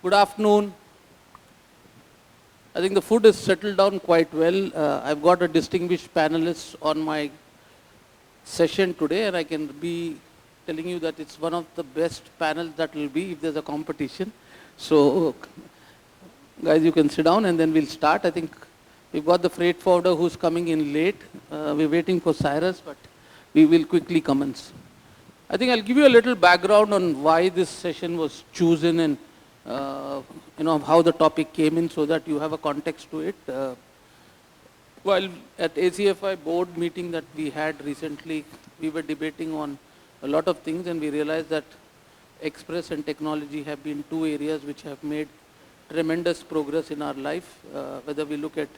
Good afternoon. I think the food is settled down quite well. I've got a distinguished panelist on my session today, and I can be telling you that it's one of the best panels that will be if there's a competition. So, guys, you can sit down and then we'll start. I think we've got the freight forwarder who's coming in late. We're waiting for Cyrus, but we will quickly commence. I think I'll give you a little background on why this session was chosen and how the topic came in so that you have a context to it. While at ACFI board meeting that we had recently, we were debating on a lot of things and we realized that express and technology have been two areas which have made tremendous progress in our life, whether we look at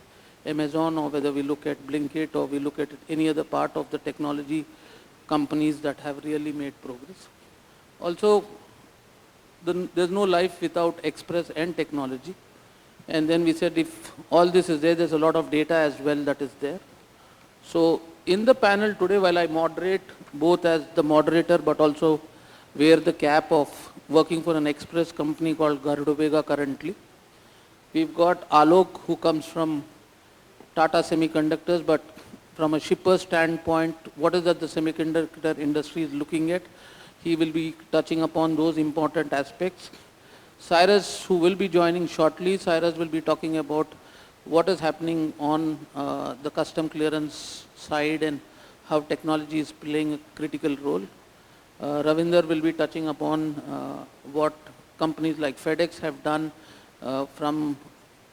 Amazon or whether we look at Blinkit or we look at any other part of the technology companies that have really made progress. Also, there's no life without express and technology. And then we said if all this is there, there's a lot of data as well that is there. So in the panel today, while I moderate both as the moderator but also wear the cap of working for an express company called Gardovega currently, we've got Alok who comes from Tata Semiconductors, but from a shipper standpoint, what is that the semiconductor industry is looking at? He will be touching upon those important aspects. Cyrus, who will be joining shortly, Cyrus will be talking about what is happening on the custom clearance side and how technology is playing a critical role. Ravinder will be touching upon what companies like FedEx have done from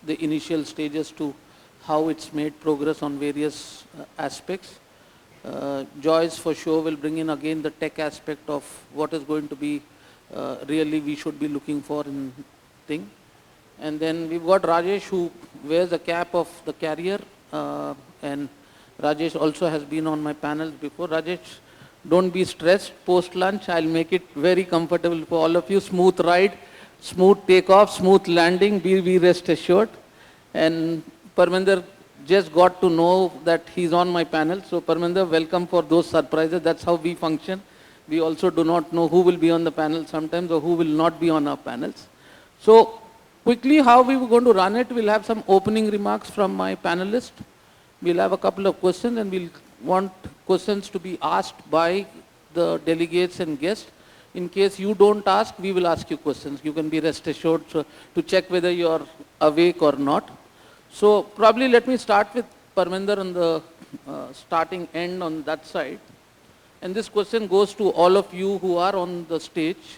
the initial stages to how it's made progress on various aspects. Joyce for sure will bring in again the tech aspect of what is going to be really we should be looking for in thing. And then we've got Rajesh who wears the cap of the carrier and Rajesh also has been on my panels before. Rajesh, don't be stressed post lunch. I'll make it very comfortable for all of you. Smooth ride, smooth takeoff, smooth landing, be rest assured. And Parminder just got to know that he's on my panel. So Parminder, welcome for those surprises. That's how we function. We also do not know who will be on the panel sometimes or who will not be on our panels. So quickly how we were going to run it, we'll have some opening remarks from my panelists. We'll have a couple of questions and we'll want questions to be asked by the delegates and guests. In case you don't ask, we will ask you questions. You can be rest assured to check whether you're awake or not. So probably let me start with Parminder on the starting end on that side. And this question goes to all of you who are on the stage.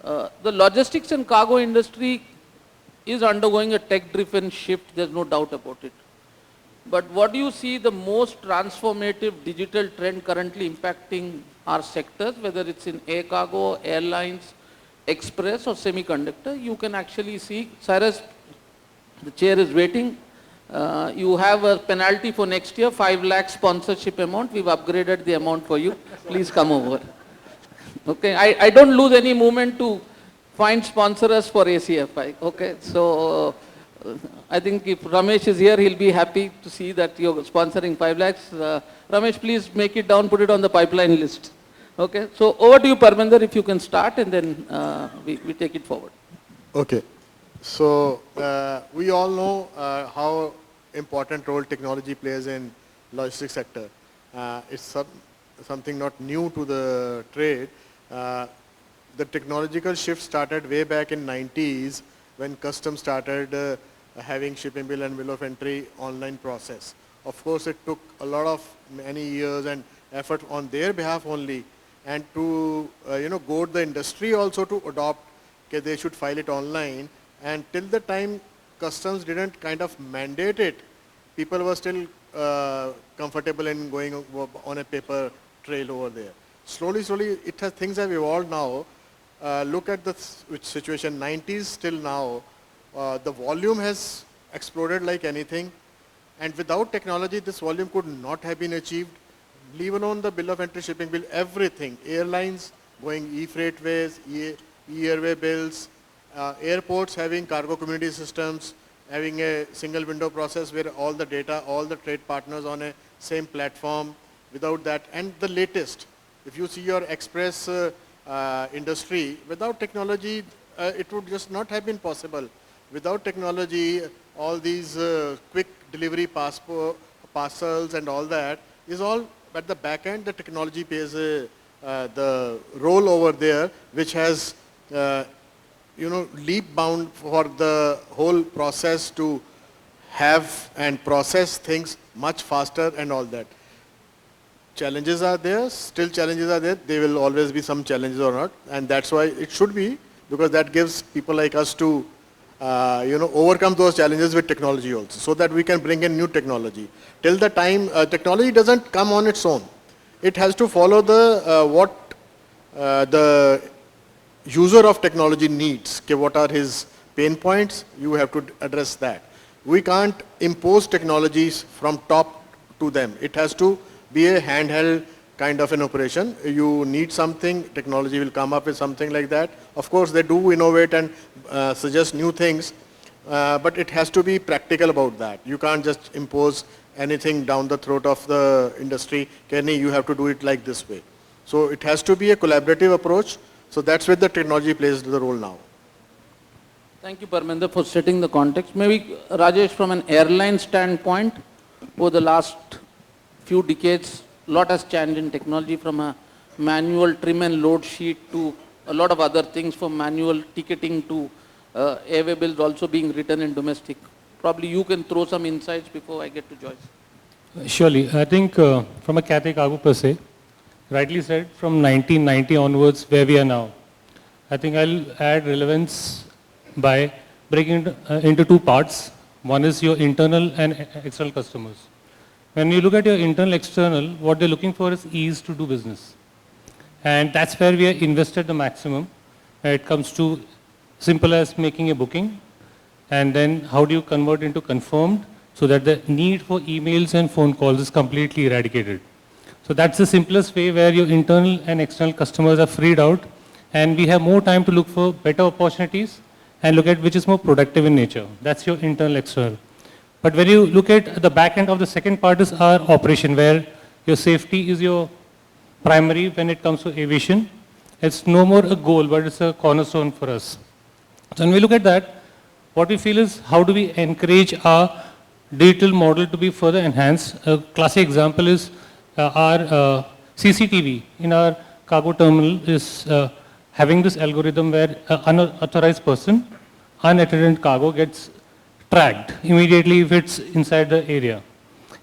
The logistics and cargo industry is undergoing a tech-driven shift, there's no doubt about it. But what do you see the most transformative digital trend currently impacting our sectors, whether it's in air cargo, airlines, express or semiconductor? You can actually see, Cyrus, the chair is waiting. You have a penalty for next year, 5 lakh sponsorship amount. We've upgraded the amount for you. Please come over. Okay, I don't lose any moment to find sponsors for ACFI. Okay, so I think if Ramesh is here, he'll be happy to see that you're sponsoring 5 lakhs. Ramesh, please make it down, put it on the pipeline list. Okay, so over to you, Parminder, if you can start and then we take it forward. Okay. So we all know how important role technology plays in logistics sector. It's something not new to the trade. The technological shift started way back in 90s when customs started having shipping bill and bill of entry online process. Of course, it took a lot of many years and effort on their behalf only, and to goad the industry also to adopt that they should file it online. And till the time customs didn't kind of mandate it, people were still comfortable in going on a paper trail over there. Slowly, things have evolved now. Look at the situation, 90s till now, the volume has exploded like anything. And without technology, this volume could not have been achieved. Leave alone the bill of entry, shipping bill, everything. Airlines going e-freight ways, e-airway bills, airports having cargo community systems, having a single window process where all the data, all the trade partners on a same platform. Without that, and the latest, if you see your express industry, without technology, it would just not have been possible. Without technology, all these quick delivery parcels and all that is all at the back end. The technology plays the role over there, which has leap bound for the whole process to have and process things much faster and all that. Challenges are there, still challenges are there. There will always be some challenges or not, and that's why it should be, because that gives people like us to overcome those challenges with technology also, so that we can bring in new technology. Till the time technology doesn't come on its own, it has to follow the what the user of technology needs. Okay, what are his pain points? You have to address that. We can't impose technologies from top to them. It has to be a handheld kind of an operation. You need something, technology will come up with something like that. Of course, they do innovate and suggest new things, but it has to be practical about that. You can't just impose anything down the throat of the industry. Kenny, you have to do it like this way. So it has to be a collaborative approach. So that's where the technology plays the role now. Thank you, Parminder, for setting the context. Maybe, Rajesh, from an airline standpoint, over the last few decades, a lot has changed in technology, from a manual trim and load sheet to a lot of other things, from manual ticketing to airway bills also being written in domestic. Probably you can throw some insights before I get to Joyce. Surely. I think from a Cathay Cargo per se, rightly said, from 1990 onwards, where we are now, I think I'll add relevance by breaking it into two parts. One is your internal and external customers. When you look at your internal, external, what they're looking for is ease to do business. And that's where we are invested the maximum. It comes to simple as making a booking, and then how do you convert into confirmed so that the need for emails and phone calls is completely eradicated. So that's the simplest way where your internal and external customers are freed out, and we have more time to look for better opportunities and look at which is more productive in nature. That's your internal, external. But when you look at the back end of the second part is our operation, where your safety is your primary when it comes to aviation. It's no more a goal, but it's a cornerstone for us. So when we look at that, what we feel is how do we encourage our digital model to be further enhanced. A classic example is our CCTV in our cargo terminal is having this algorithm where an unauthorized person, unattended cargo gets tracked immediately if it's inside the area.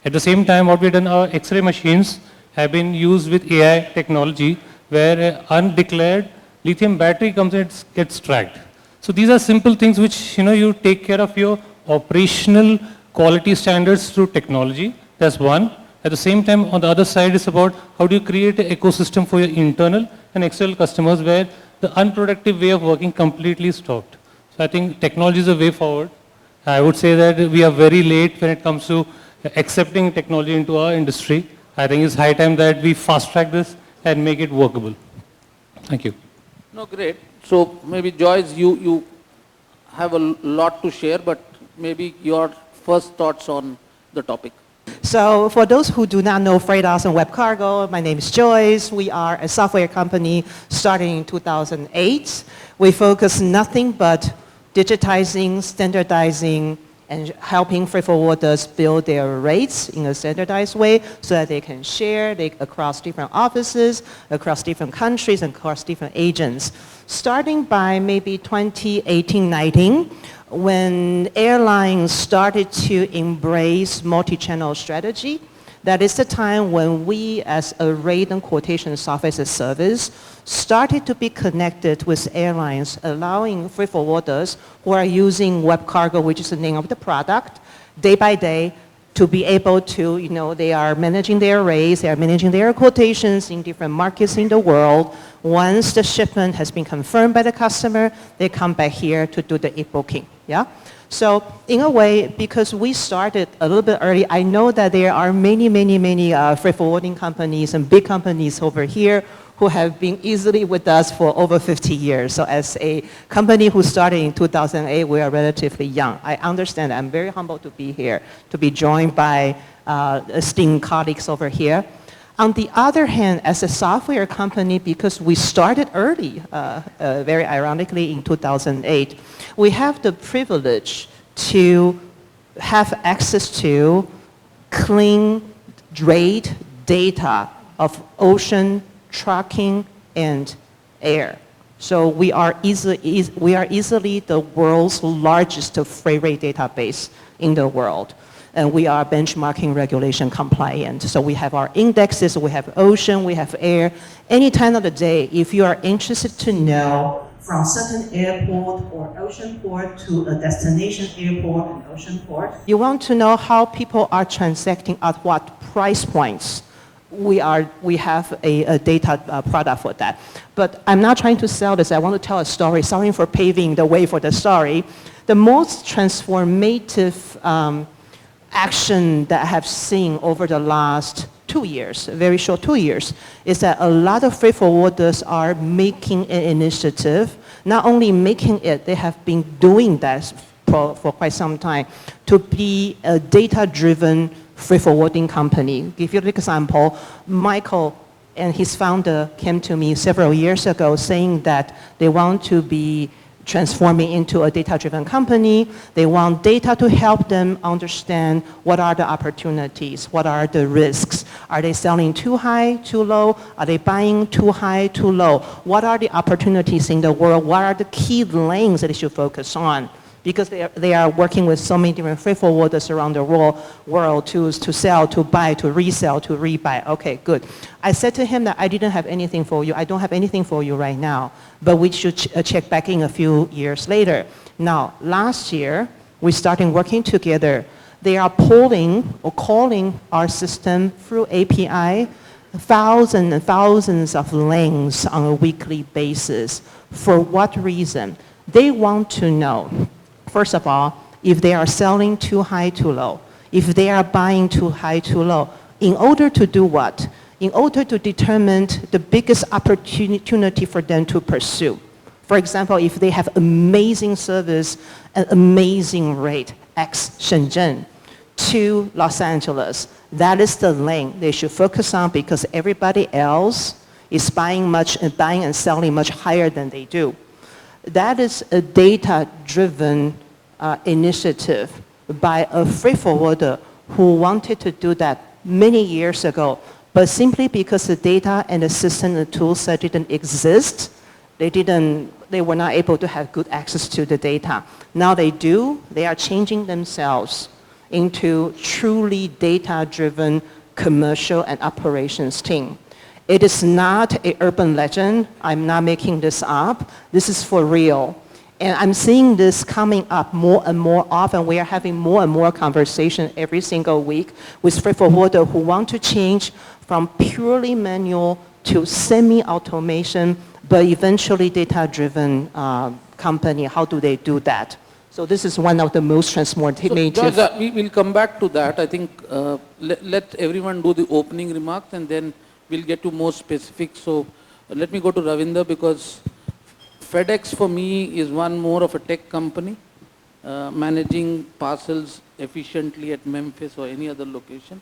At the same time, what we've done, our X-ray machines have been used with AI technology where an undeclared lithium battery comes and gets tracked. So these are simple things which you take care of your operational quality standards through technology. That's one. At the same time, on the other side is about how do you create an ecosystem for your internal and external customers where the unproductive way of working completely stopped. So I think technology is a way forward. I would say that we are very late when it comes to accepting technology into our industry. I think it's high time that we fast track this and make it workable. Thank you. No, great. So maybe Joyce, you have a lot to share, but maybe your first thoughts on the topic. So for those who do not know Freightos and Web Cargo, my name is Joyce. We are a software company starting in 2008. We focus nothing but digitizing, standardizing, and helping freight forwarders build their rates in a standardized way so that they can share across different offices, across different countries, and across different agents. Starting by maybe 2018-19, when airlines started to embrace multi-channel strategy, that is the time when we, as a rate and quotation software as a service, started to be connected with airlines, allowing freight forwarders who are using Web Cargo, which is the name of the product, day by day, to be able to, they are managing their rates, they are managing their quotations in different markets in the world. Once the shipment has been confirmed by the customer, they come back here to do the e-booking, yeah? So in a way, because we started a little bit early, I know that there are many freight forwarding companies and big companies over here who have been easily with us for over 50 years. So as a company who started in 2008, we are relatively young. I understand. I'm very humbled to be here, to be joined by esteemed colleagues over here. On the other hand, as a software company, because we started early, very ironically in 2008, we have the privilege to have access to clean, great data of ocean, trucking, and air. So we are easily the world's largest freight rate database in the world. And we are benchmarking regulation compliant. So we have our indexes, we have ocean, we have air. Any time of the day, if you are interested to know from certain airport or ocean port to a destination airport and ocean port, you want to know how people are transacting at what price points. We have a data product for that. But I'm not trying to sell this. I want to tell a story. Sorry for paving the way for the story. The most transformative action that I have seen over the last 2 years, a very short 2 years, is that a lot of freight forwarders are making an initiative, not only making it, they have been doing that for quite some time, to be a data-driven freight forwarding company. Give you an example, Michael and his founder came to me several years ago saying that they want to be transforming into a data-driven company. They want data to help them understand what are the opportunities, what are the risks. Are they selling too high, too low? Are they buying too high, too low? What are the opportunities in the world? What are the key lanes that they should focus on? Because they are working with so many different freight forwarders around the world to sell, to buy, to resell, to rebuy. Okay, good. I said to him that I didn't have anything for you. I don't have anything for you right now, but we should check back in a few years later. Now, last year, we started working together. They are pulling or calling our system through API, thousands and thousands of lanes on a weekly basis. For what reason? They want to know, first of all, if they are selling too high, too low, if they are buying too high, too low, in order to do what? In order to determine the biggest opportunity for them to pursue. For example, if they have amazing service and amazing rate, X Shenzhen to Los Angeles, that is the lane they should focus on because everybody else is buying and selling much higher than they do. That is a data-driven initiative by a freight forwarder who wanted to do that many years ago, but simply because the data and the system and the tool set didn't exist, they were not able to have good access to the data. Now they do. They are changing themselves into truly data-driven commercial and operations team. It is not an urban legend. I'm not making this up. This is for real. And I'm seeing this coming up more and more often. We are having more and more conversation every single week with freight forwarders who want to change from purely manual to semi-automation, but eventually data-driven company. How do they do that? So this is one of the most transformative. So, Joyce, we will come back to that. I think let everyone do the opening remarks and then we'll get to more specifics. So let me go to Ravinder because FedEx for me is one more of a tech company managing parcels efficiently at Memphis or any other location.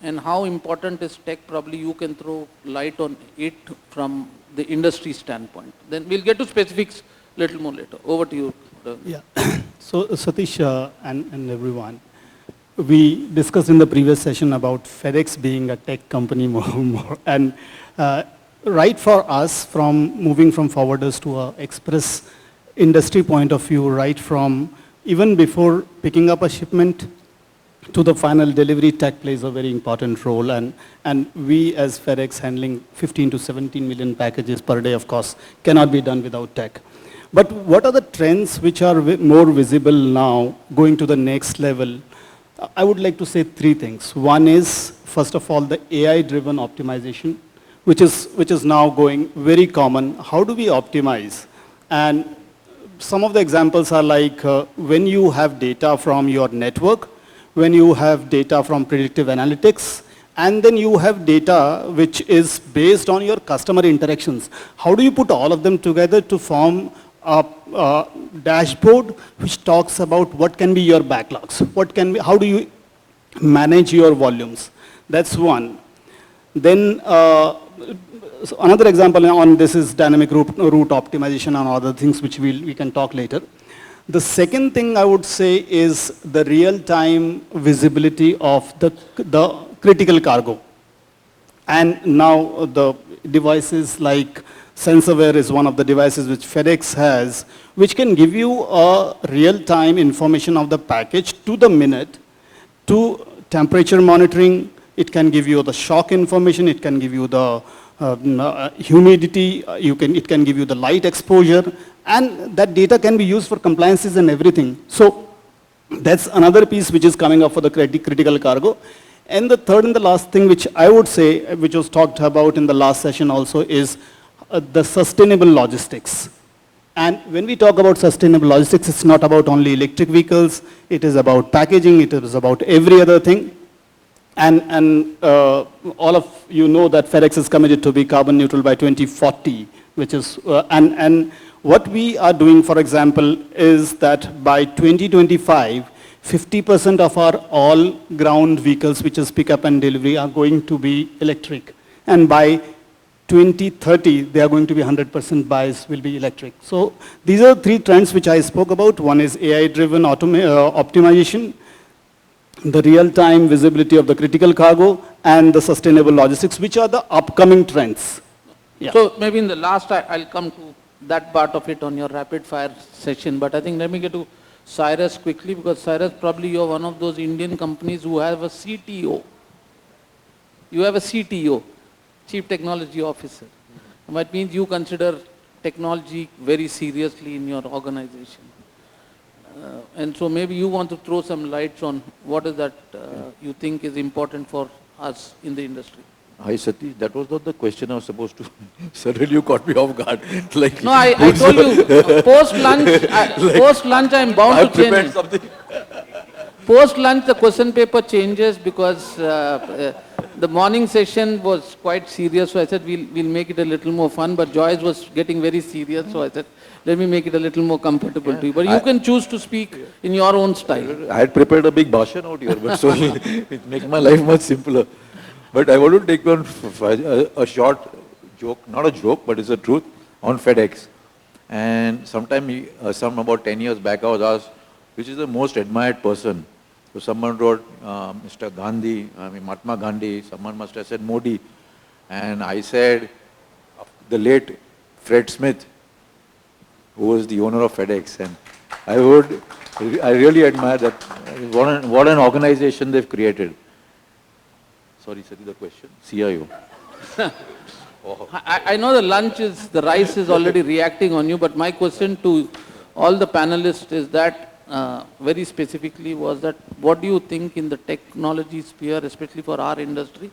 And how important is tech? Probably you can throw light on it from the industry standpoint. Then we'll get to specifics a little more later. Over to you. Yeah. So Satish and everyone, we discussed in the previous session about FedEx being a tech company more. And right for us, from moving from forwarders to a express industry point of view, right from even before picking up a shipment to the final delivery, tech plays a very important role. And we as FedEx handling 15 to 17 million packages per day, of course, cannot be done without tech. But what are the trends which are more visible now going to the next level? I would like to say three things. One is, first of all, the AI-driven optimization, which is now going very common. How do we optimize? And some of the examples are like when you have data from your network, when you have data from predictive analytics, and then you have data which is based on your customer interactions. How do you put all of them together to form a dashboard which talks about what can be your backlogs, how do you manage your volumes? That's one. Then so another example on this is dynamic route optimization and other things which we can talk later. The second thing I would say is the real-time visibility of the critical cargo. And now the devices like SensorWare is one of the devices which FedEx has, which can give you a real-time information of the package to the minute, to temperature monitoring. It can give you the shock information. It can give you the humidity. It can give you the light exposure. And that data can be used for compliances and everything. So that's another piece which is coming up for the critical cargo. And the third and the last thing which I would say, which was talked about in the last session also, is the sustainable logistics. And when we talk about sustainable logistics, it's not about only electric vehicles. It is about packaging. It is about every other thing. And all of you know that FedEx is committed to be carbon neutral by 2040, which is, and what we are doing, for example, is that by 2025, 50% of our all ground vehicles, which is pickup and delivery, are going to be electric. And by 2030, they are going to be 100% buys will be electric. So these are three trends which I spoke about. One is AI-driven optimization, the real-time visibility of the critical cargo, and the sustainable logistics, which are the upcoming trends. Yeah. So maybe in the last, I'll come to that part of it on your rapid fire session, but I think let me get to Cyrus quickly, because Cyrus, probably you're one of those Indian companies who have a CTO. You have a CTO, Chief Technology Officer. That means you consider technology very seriously in your organization. And so maybe you want to throw some lights on what is that you think is important for us in the industry. Hi Satish, that was not the question I was supposed to. Suddenly you caught me off guard. Like, no, I told you, post lunch I'm bound to change. Something. Post lunch the question paper changes because the morning session was quite serious, so I said we'll make it a little more fun, but Joyce was getting very serious, so I said let me make it a little more comfortable to you. But you can choose to speak in your own style. I had prepared a big bhashan out here, but so it makes my life much simpler. But I want to take on a short joke, not a joke, but it's the truth, on FedEx. And sometime, about 10 years back, I was asked, which is the most admired person? So someone wrote Mr. Gandhi, Mahatma Gandhi, someone must have said Modi. And I said, the late Fred Smith, who was the owner of FedEx. And I really admire that. What an organization they've created. Sorry, Sati, the question. CIO. Oh. I know the rice is already reacting on you, but my question to all the panelists is that, very specifically, was that what do you think in the technology sphere, especially for our industry,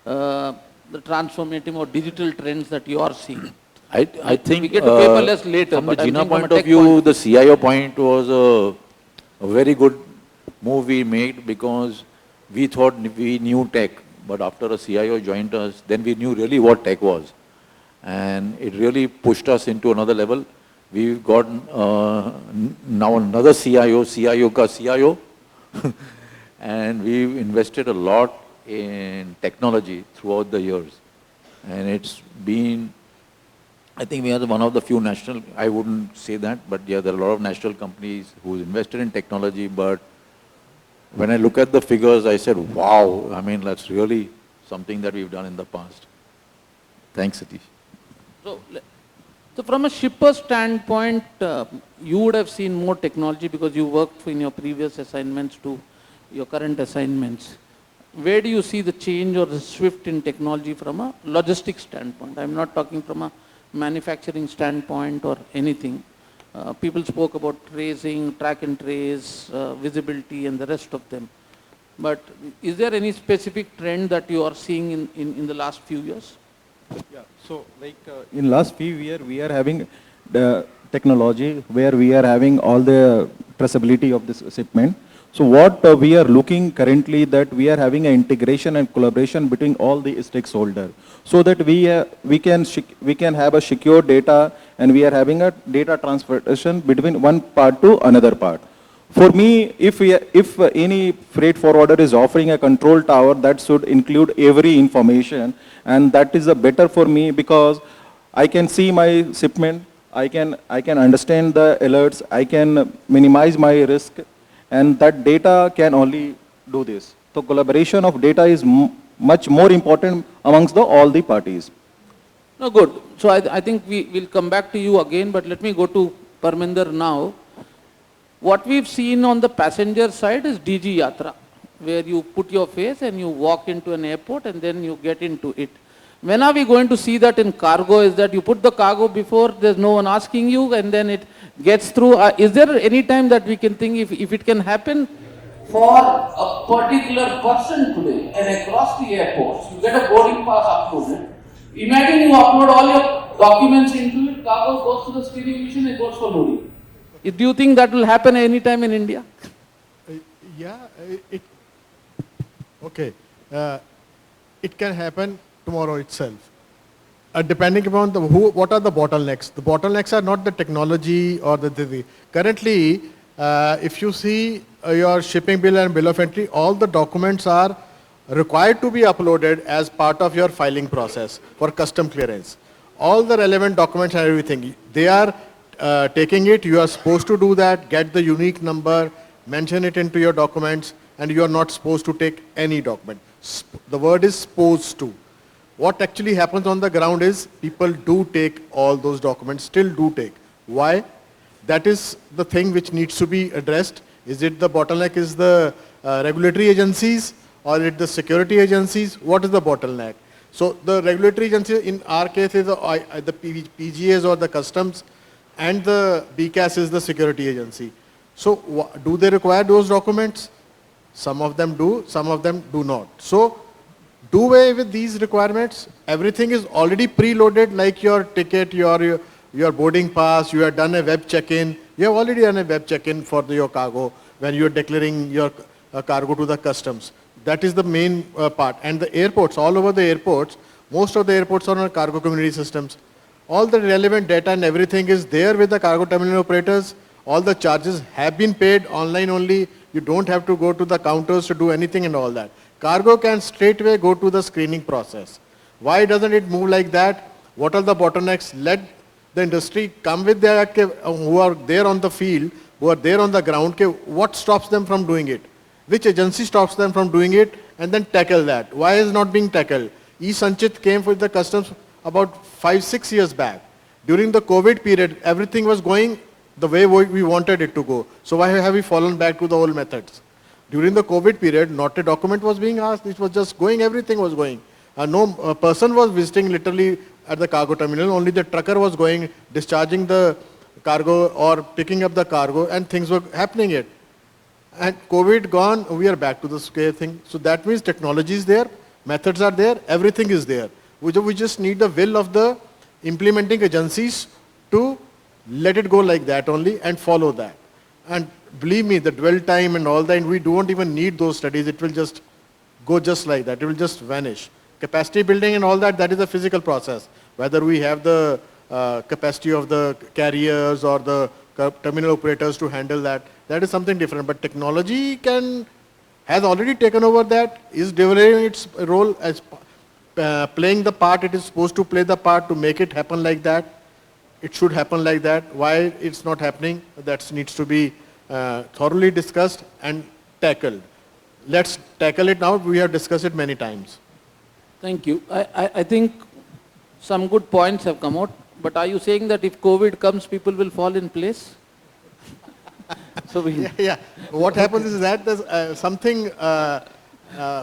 the transformative or digital trends that you are seeing? I think we get to paperless later. From the GINA point of view, the CIO point was a very good move we made, because we thought we knew tech. But after a CIO joined us, then we knew really what tech was. And it really pushed us into another level. We've got now another CIO ka CIO. And we've invested a lot in technology throughout the years. And it's been, I think we are one of the few national, I wouldn't say that, but yeah, there are a lot of national companies who invested in technology, but when I look at the figures, I said, wow, that's really something that we've done in the past. Thanks, Satish. So from a shipper standpoint, you would have seen more technology because you worked in your previous assignments to your current assignments. Where do you see the change or the shift in technology from a logistics standpoint? I'm not talking from a manufacturing standpoint or anything. People spoke about tracing, track and trace, visibility and the rest of them. But is there any specific trend that you are seeing in the last few years? Yeah, so like in last few years we are having the technology where we are having all the traceability of this shipment. So what we are looking currently that we are having an integration and collaboration between all the stakeholders, so that we can have a secure data and we are having a data transformation between one part to another part. For me, if any freight forwarder is offering a control tower, that should include every information, and that is a better for me because I can see my shipment, I can understand the alerts, I can minimize my risk, and that data can only do this. So collaboration of data is much more important amongst all the parties. No, good. So I think we will come back to you again, but let me go to Parminder now. What we've seen on the passenger side is DG Yatra, where you put your face and you walk into an airport and then you get into it. When are we going to see that in cargo? Is that you put the cargo before, there's no one asking you, and then it gets through? Is there any time that we can think if it can happen for a particular person today and across the airports, you get a boarding pass uploaded. Imagine you upload all your documents into it, cargo goes to the screening machine, it goes for loading. Do you think that will happen anytime in India? Okay. It can happen tomorrow itself. Depending upon what are the bottlenecks. The bottlenecks are not the technology or the currently, if you see your shipping bill and bill of entry, all the documents are required to be uploaded as part of your filing process for custom clearance. All the relevant documents and everything, they are taking it, you are supposed to do that, get the unique number, mention it into your documents, and you are not supposed to take any document. The word is supposed to. What actually happens on the ground is people do take all those documents, still do take. Why? That is the thing which needs to be addressed. Is it the bottleneck is the regulatory agencies or is it the security agencies? What is the bottleneck? So the regulatory agencies in our case is the PGAs or the customs, and the BCAS is the security agency. So do they require those documents? Some of them do, some of them do not. So do away with these requirements. Everything is already preloaded, like your ticket, your boarding pass, you have done a web check-in. You have already done a web check-in for your cargo when you are declaring your cargo to the customs. That is the main part. And the airports, all over the airports, most of the airports are on cargo community systems. All the relevant data and everything is there with the cargo terminal operators. All the charges have been paid online only. You don't have to go to the counters to do anything and all that. Cargo can straight away go to the screening process. Why doesn't it move like that? What are the bottlenecks? Let the industry come with their, who are there on the field, who are there on the ground. What stops them from doing it? Which agency stops them from doing it? And then tackle that. Why is it not being tackled? E-Sanchit came with the customs about 5-6 years back. During the COVID period, everything was going the way we wanted it to go. So why have we fallen back to the old methods? During the COVID period, not a document was being asked, it was just going, everything was going. No person was visiting literally at the cargo terminal, only the trucker was going, discharging the cargo or picking up the cargo, and things were happening it. And COVID gone, we are back to the square thing. So that means technology is there, methods are there, everything is there. We just need the will of the implementing agencies to let it go like that only and follow that. And believe me, the dwell time and all that, we don't even need those studies. It will just go just like that. It will just vanish. Capacity building and all that, that is a physical process. Whether we have the capacity of the carriers or the terminal operators to handle that, that is something different. But technology has already taken over that, is delivering its role as playing the part it is supposed to play the part to make it happen like that. It should happen like that. Why it's not happening, that needs to be thoroughly discussed and tackled. Let's tackle it now. We have discussed it many times. Thank you. I think some good points have come out, but are you saying that if COVID comes, people will fall in place? So yeah. What happens is that there's something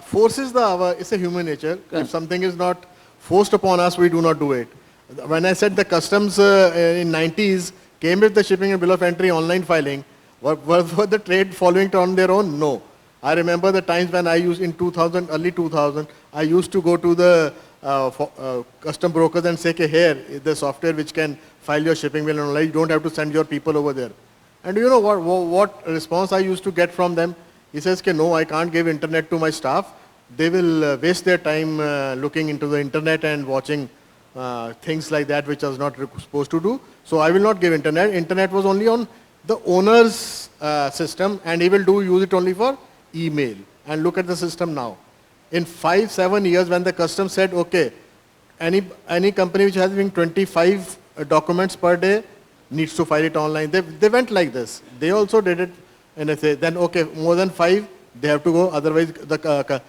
forces it's a human nature. If something is not forced upon us, we do not do it. When I said the customs in 90s came with the shipping and bill of entry online filing, were the trade following it on their own? No. I remember the times when I used in 2000, early 2000, I used to go to the custom brokers and say, okay, here is the software which can file your shipping bill online. You don't have to send your people over there. And you know what response I used to get from them? He says, okay, no, I can't give internet to my staff. They will waste their time looking into the internet and watching things like that which I was not supposed to do. So I will not give internet. Internet was only on the owner's system, and he will use it only for email. And look at the system now. In 5-7 years, when the custom said, okay, any company which has been 25 documents per day needs to file it online. They went like this. They also did it, and they say, then okay, more than 5, they have to go, otherwise the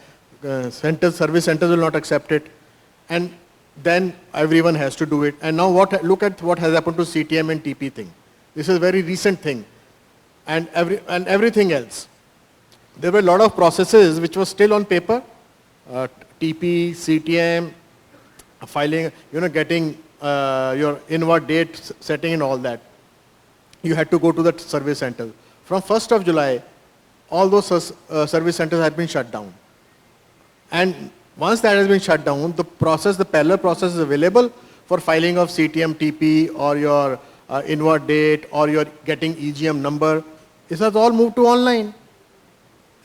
service centers will not accept it. And then everyone has to do it. And now look at what has happened to CTM and TP thing. This is a very recent thing. And everything else. There were a lot of processes which were still on paper. TP, CTM, filing, getting your inward date setting and all that. You had to go to the service center. From 1st of July, all those service centers had been shut down. And once that has been shut down, the parallel process is available for filing of CTM, TP, or your inward date, or your getting EGM number. This has all moved to online.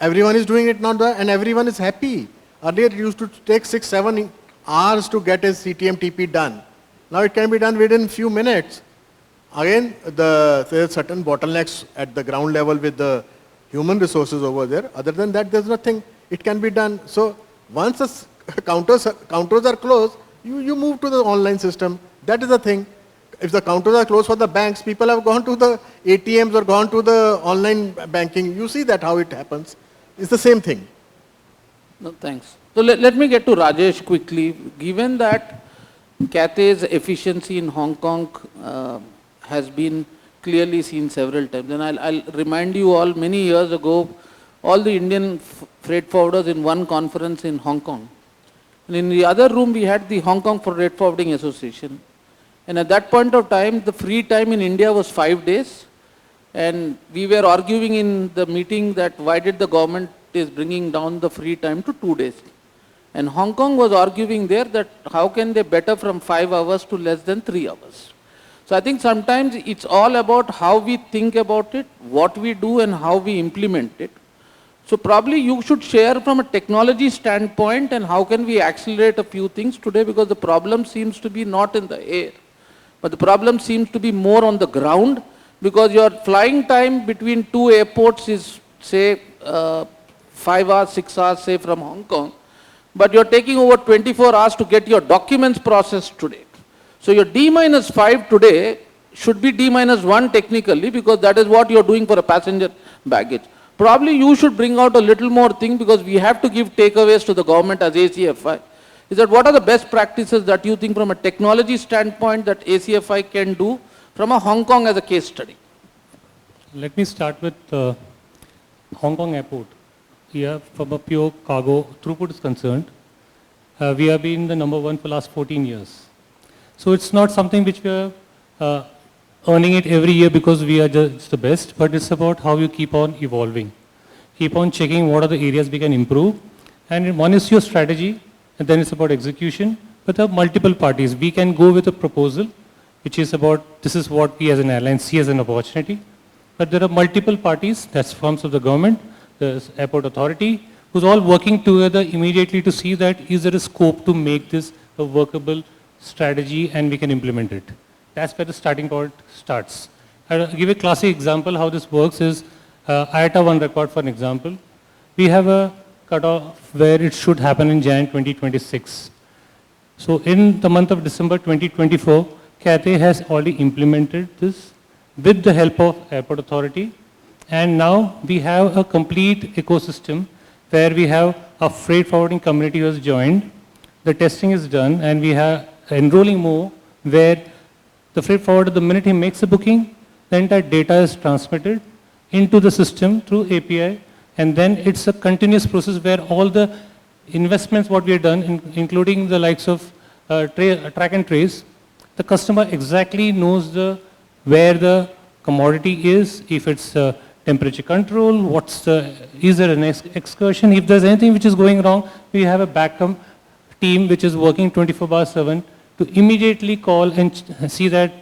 Everyone is doing it now, and everyone is happy. Earlier it used to take 6-7 hours to get a CTM, TP done. Now it can be done within few minutes. Again, there are certain bottlenecks at the ground level with the human resources over there. Other than that, there's nothing. It can be done. So once the counters are closed, you move to the online system. That is the thing. If the counters are closed for the banks, people have gone to the ATMs or gone to the online banking. You see that how it happens. It's the same thing. No, thanks. So let me get to Rajesh quickly. Given that Cathay's efficiency in Hong Kong has been clearly seen several times, and I'll remind you all, many years ago, all the Indian freight forwarders in one conference in Hong Kong. And in the other room, we had the Hong Kong Freight Forwarding Association. And at that point of time, the free time in India was 5 days. And we were arguing in the meeting that why did the government is bringing down the free time to 2 days. And Hong Kong was arguing there that how can they better from 5 hours to less than 3 hours. So I think sometimes it's all about how we think about it, what we do and how we implement it. So probably you should share from a technology standpoint and how can we accelerate a few things today, because the problem seems to be not in the air, but the problem seems to be more on the ground, because your flying time between 2 airports is say 5 hours, 6 hours say from Hong Kong, but you're taking over 24 hours to get your documents processed today. So your D-5 today should be D-1 technically, because that is what you're doing for a passenger baggage. Probably you should bring out a little more thing, because we have to give takeaways to the government as ACFI. Is that what are the best practices that you think from a technology standpoint that ACFI can do from a Hong Kong as a case study? Let me start with Hong Kong airport. Here, from a pure cargo throughput is concerned, we have been the #1 for the last 14 years. So it's not something which we are earning it every year because we are just the best, but it's about how you keep on evolving. Keep on checking what are the areas we can improve. And one is your strategy, and then it's about execution. But there are multiple parties. We can go with a proposal, which is about this is what we as an airline see as an opportunity. But there are multiple parties, that's forms of the government, the airport authority, who's all working together immediately to see that is there a scope to make this a workable strategy and we can implement it. That's where the starting point starts. I'll give a classic example how this works is IATA One Record for an example. We have a cutoff where it should happen in Jan 2026. So in the month of December 2024, Cathay has already implemented this with the help of Airport Authority. And now we have a complete ecosystem where we have a freight forwarding community who has joined. The testing is done and we have enrolling more where the freight forwarder, the minute he makes a booking, the entire data is transmitted into the system through API, and then it's a continuous process where all the investments what we have done, including the likes of track and trace, the customer exactly knows where the commodity is, if it's temperature control, is there an excursion, if there's anything which is going wrong, we have a backup team which is working 24/7 to immediately call and see that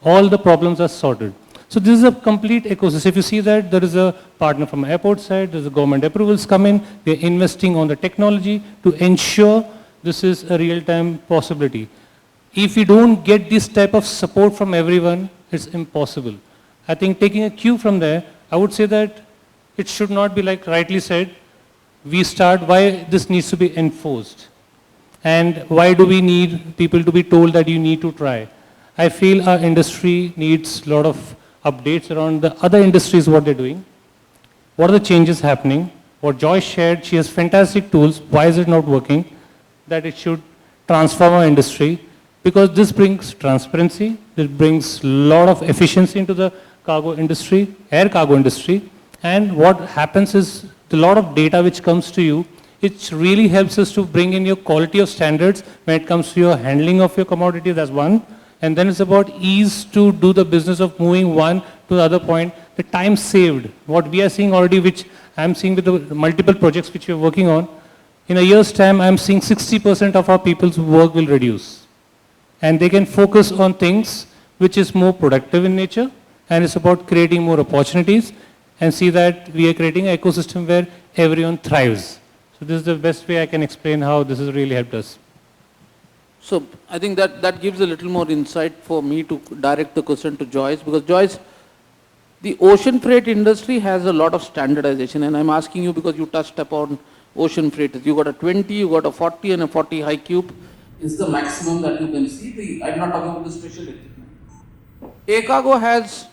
all the problems are sorted. So this is a complete ecosystem. If you see that there is a partner from airport side, there's a government approvals come in, they're investing on the technology to ensure this is a real-time possibility. If you don't get this type of support from everyone, it's impossible. I think taking a cue from there, I would say that it should not be like rightly said, we start why this needs to be enforced. And why do we need people to be told that you need to try? I feel our industry needs a lot of updates around the other industries, what they're doing. What are the changes happening? What Joyce shared, she has fantastic tools. Why is it not working? That it should transform our industry, because this brings transparency, it brings a lot of efficiency into the cargo industry, air cargo industry, and what happens is a lot of data which comes to you, it really helps us to bring in your quality of standards when it comes to your handling of your commodity, that's one, and then it's about ease to do the business of moving one to the other point, the time saved, what we are seeing already, which I'm seeing with the multiple projects which we're working on, in a year's time, I'm seeing 60% of our people's work will reduce. And they can focus on things which is more productive in nature, and it's about creating more opportunities, and see that we are creating an ecosystem where everyone thrives. So this is the best way I can explain how this has really helped us. So I think that gives a little more insight for me to direct the question to Joyce, because Joyce, the ocean freight industry has a lot of standardization, and I'm asking you because you touched upon ocean freight. You got a 20, you got a 40 and a 40 high cube. Is the maximum that you can see. I'm not talking about the special equipment. A-Cargo has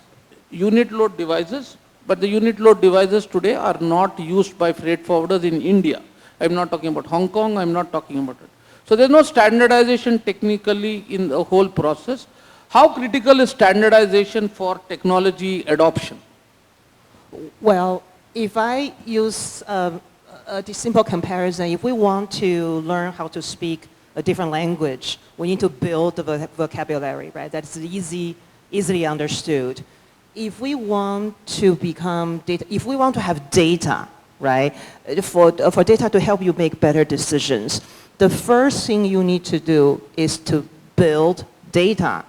unit load devices, but the unit load devices today are not used by freight forwarders in India. I'm not talking about Hong Kong, I'm not talking about it. So there's no standardization technically in the whole process. How critical is standardization for technology adoption? Well, if I use a simple comparison, if we want to learn how to speak a different language, we need to build the vocabulary, right? That's easily understood. If we want to become data, if we want to have data, right, for data to help you make better decisions, the first thing you need to do is to build data.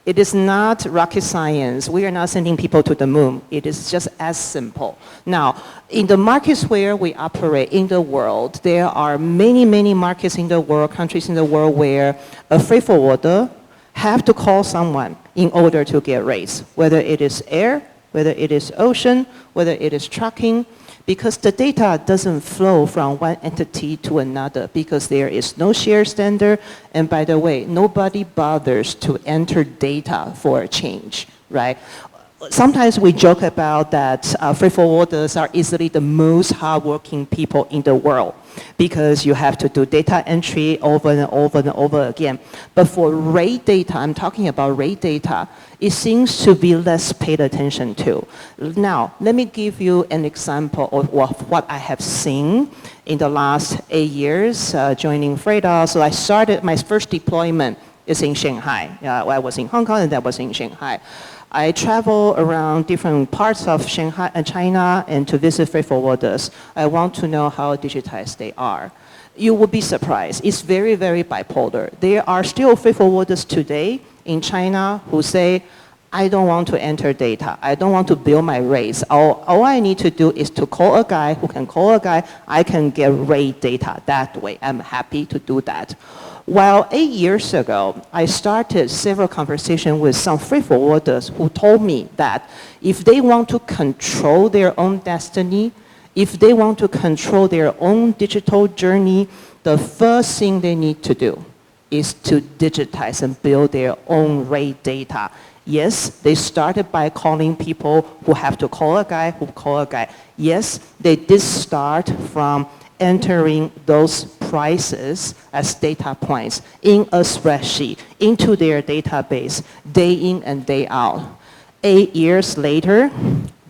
It is not rocket science. We are not sending people to the moon. It is just as simple. Now, in the markets where we operate in the world, there are many, many markets in the world, countries in the world where a freight forwarder have to call someone in order to get rates, whether it is air, whether it is ocean, whether it is trucking, because the data doesn't flow from one entity to another because there is no shared standard. And by the way, nobody bothers to enter data for a change, right? Sometimes we joke about that freight forwarders are easily the most hardworking people in the world because you have to do data entry over and over and over again. But for rate data, I'm talking about rate data, it seems to be less paid attention to. Now, let me give you an example of what I have seen in the last 8 years joining Freightos. So I started, my first deployment is in Shanghai. I was in Hong Kong and that was in Shanghai. I travel around different parts of Shanghai and China and to visit freight forwarders. I want to know how digitized they are. You will be surprised. It's very, very bipolar. There are still freight forwarders today in China who say, I don't want to enter data. I don't want to build my rates. All I need to do is to call a guy who can call a guy. I can get rate data that way. I'm happy to do that. While 8 years ago, I started several conversations with some freight forwarders who told me that if they want to control their own destiny, if they want to control their own digital journey, the first thing they need to do is to digitize and build their own rate data. Yes, they started by calling people who have to call a guy who call a guy. Yes, they did start from entering those prices as data points in a spreadsheet into their database day in and day out. 8 years later,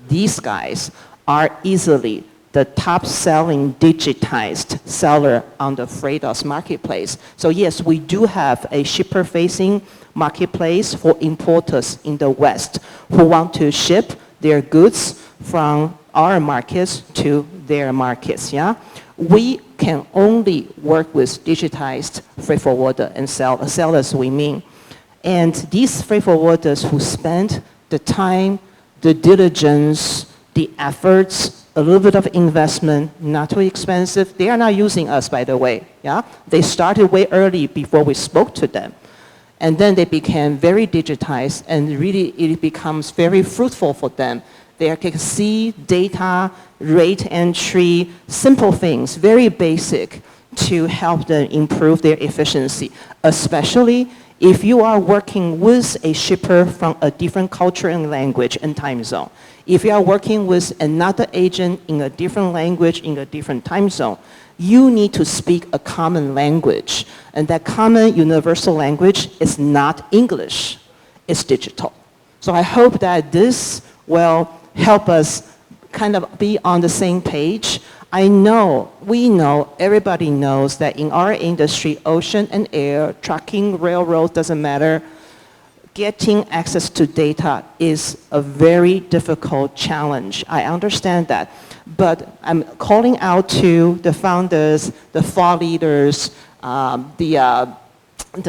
these guys are easily the top-selling digitized seller on the Freightos marketplace. So yes, we do have a shipper-facing marketplace for importers in the West who want to ship their goods from our markets to their markets, yeah? We can only work with digitized freight forwarder and sellers, we mean. And these freight forwarders who spend the time, the diligence, the efforts, a little bit of investment, not too expensive, they are not using us, by the way, yeah? They started way early before we spoke to them. And then they became very digitized, and really it becomes very fruitful for them. They can see data, rate entry, simple things, very basic, to help them improve their efficiency, especially if you are working with a shipper from a different culture and language and time zone. If you are working with another agent in a different language, in a different time zone, you need to speak a common language. And that common universal language is not English, it's digital. So I hope that this will help us kind of be on the same page. I know, we know, everybody knows that in our industry, ocean and air, trucking, railroad, doesn't matter, getting access to data is a very difficult challenge. I understand that. But I'm calling out to the founders, the thought leaders, the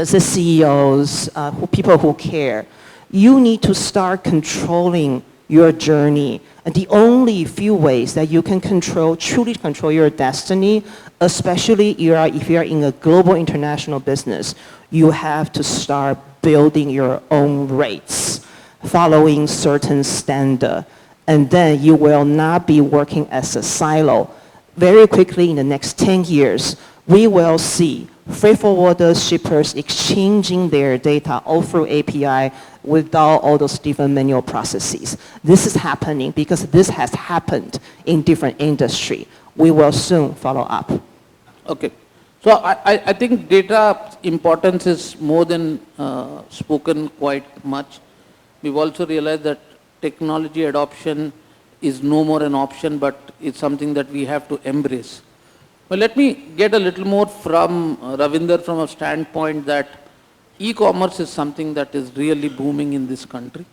CEOs, people who care. You need to start controlling your journey. And the only few ways that you can truly control your destiny, especially if you're in a global international business, you have to start building your own rates, following certain standard. And then you will not be working as a silo. Very quickly in the next 10 years, we will see freight forwarders, shippers exchanging their data all through API without all those different manual processes. This is happening because this has happened in different industry. We will soon follow up. Okay. So I think data importance is more than spoken quite much. We've also realized that technology adoption is no more an option, but it's something that we have to embrace. Well, let me get a little more from Ravinder from a standpoint that e-commerce is something that is really booming in this country.